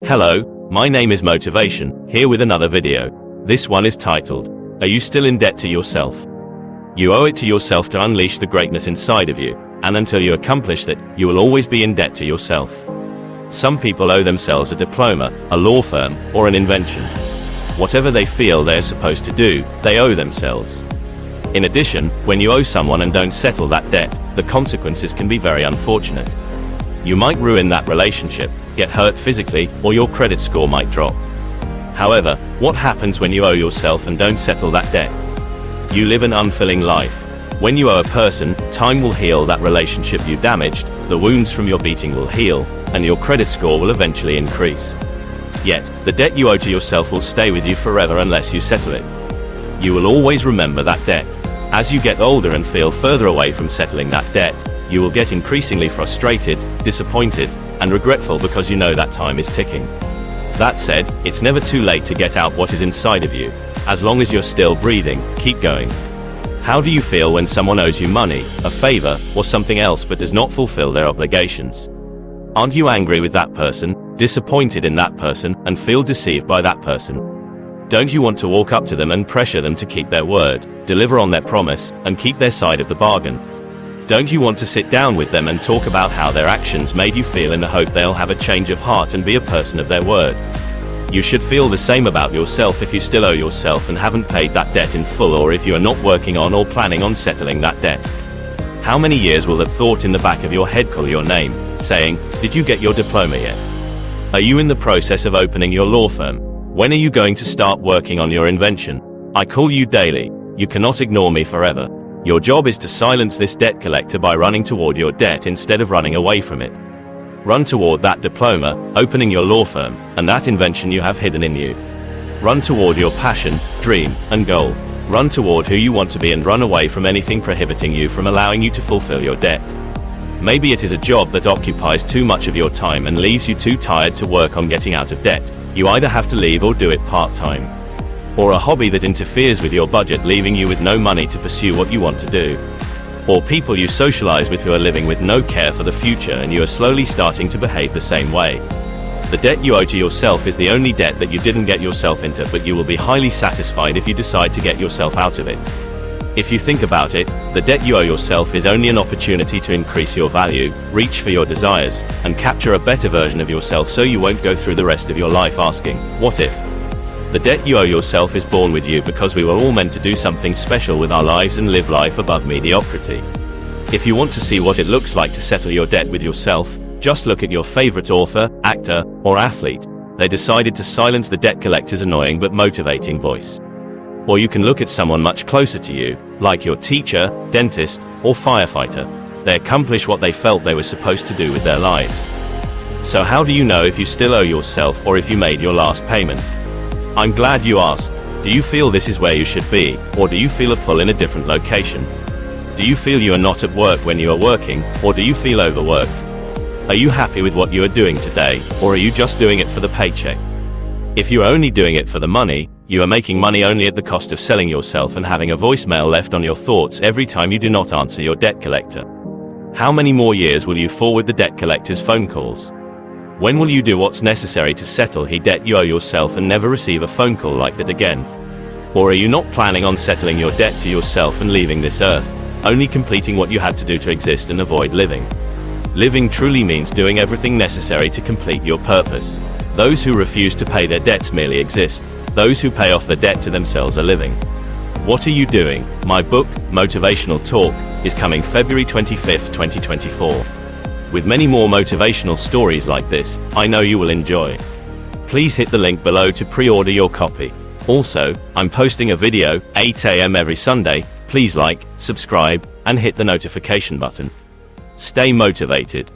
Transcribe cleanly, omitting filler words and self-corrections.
Hello, my name is Motivation, here with another video. This one is titled, Are You Still in Debt to Yourself? You owe it to yourself to unleash the greatness inside of you, and until you accomplish that, you will always be in debt to yourself. Some people owe themselves a diploma, a law firm, or an invention. Whatever they feel they are supposed to do, they owe themselves. In addition, when you owe someone and don't settle that debt, the consequences can be very unfortunate. You might ruin that relationship, get hurt physically, or your credit score might drop. However, what happens when you owe yourself and don't settle that debt? You live an unfulfilling life. When you owe a person, time will heal that relationship you damaged, the wounds from your beating will heal, and your credit score will eventually increase. Yet, the debt you owe to yourself will stay with you forever unless you settle it. You will always remember that debt. As you get older and feel further away from settling that debt, you will get increasingly frustrated, disappointed, and regretful because you know that time is ticking. That said, it's never too late to get out what is inside of you. As long as you're still breathing, keep going. How do you feel when someone owes you money, a favor, or something else but does not fulfill their obligations? Aren't you angry with that person, disappointed in that person, and feel deceived by that person? Don't you want to walk up to them and pressure them to keep their word, deliver on their promise, and keep their side of the bargain? Don't you want to sit down with them and talk about how their actions made you feel in the hope they'll have a change of heart and be a person of their word? You should feel the same about yourself if you still owe yourself and haven't paid that debt in full, or if you are not working on or planning on settling that debt. How many years will that thought in the back of your head call your name, saying, "Did you get your diploma yet? Are you in the process of opening your law firm? When are you going to start working on your invention? I call you daily. You cannot ignore me forever." Your job is to silence this debt collector by running toward your debt instead of running away from it. Run toward that diploma, opening your law firm, and that invention you have hidden in you. Run toward your passion, dream, and goal. Run toward who you want to be and run away from anything prohibiting you from allowing you to fulfill your debt. Maybe it is a job that occupies too much of your time and leaves you too tired to work on getting out of debt. You either have to leave or do it part-time. Or a hobby that interferes with your budget, leaving you with no money to pursue what you want to do. Or people you socialize with who are living with no care for the future, and you are slowly starting to behave the same way. The debt you owe to yourself is the only debt that you didn't get yourself into, but you will be highly satisfied if you decide to get yourself out of it. If you think about it, the debt you owe yourself is only an opportunity to increase your value, reach for your desires, and capture a better version of yourself, so you won't go through the rest of your life asking, "What if?" The debt you owe yourself is born with you because we were all meant to do something special with our lives and live life above mediocrity. If you want to see what it looks like to settle your debt with yourself, just look at your favorite author, actor, or athlete. They decided to silence the debt collector's annoying but motivating voice. Or you can look at someone much closer to you, like your teacher, dentist, or firefighter. They accomplish what they felt they were supposed to do with their lives. So how do you know if you still owe yourself or if you made your last payment? I'm glad you asked. Do you feel this is where you should be, or do you feel a pull in a different location? Do you feel you are not at work when you are working, or do you feel overworked? Are you happy with what you are doing today, or are you just doing it for the paycheck? If you are only doing it for the money, you are making money only at the cost of selling yourself and having a voicemail left on your thoughts every time you do not answer your debt collector. How many more years will you forward the debt collector's phone calls? When will you do what's necessary to settle the debt you owe yourself and never receive a phone call like that again? Or are you not planning on settling your debt to yourself and leaving this earth, only completing what you had to do to exist and avoid living? Living truly means doing everything necessary to complete your purpose. Those who refuse to pay their debts merely exist. Those who pay off the debt to themselves are living. What are you doing? My book, Motivational Talk, is coming February 25th, 2024. With many more motivational stories like this, I know you will enjoy. Please hit the link below to pre-order your copy. Also, I'm posting a video, 8 AM every Sunday. Please like, subscribe, and hit the notification button. Stay motivated.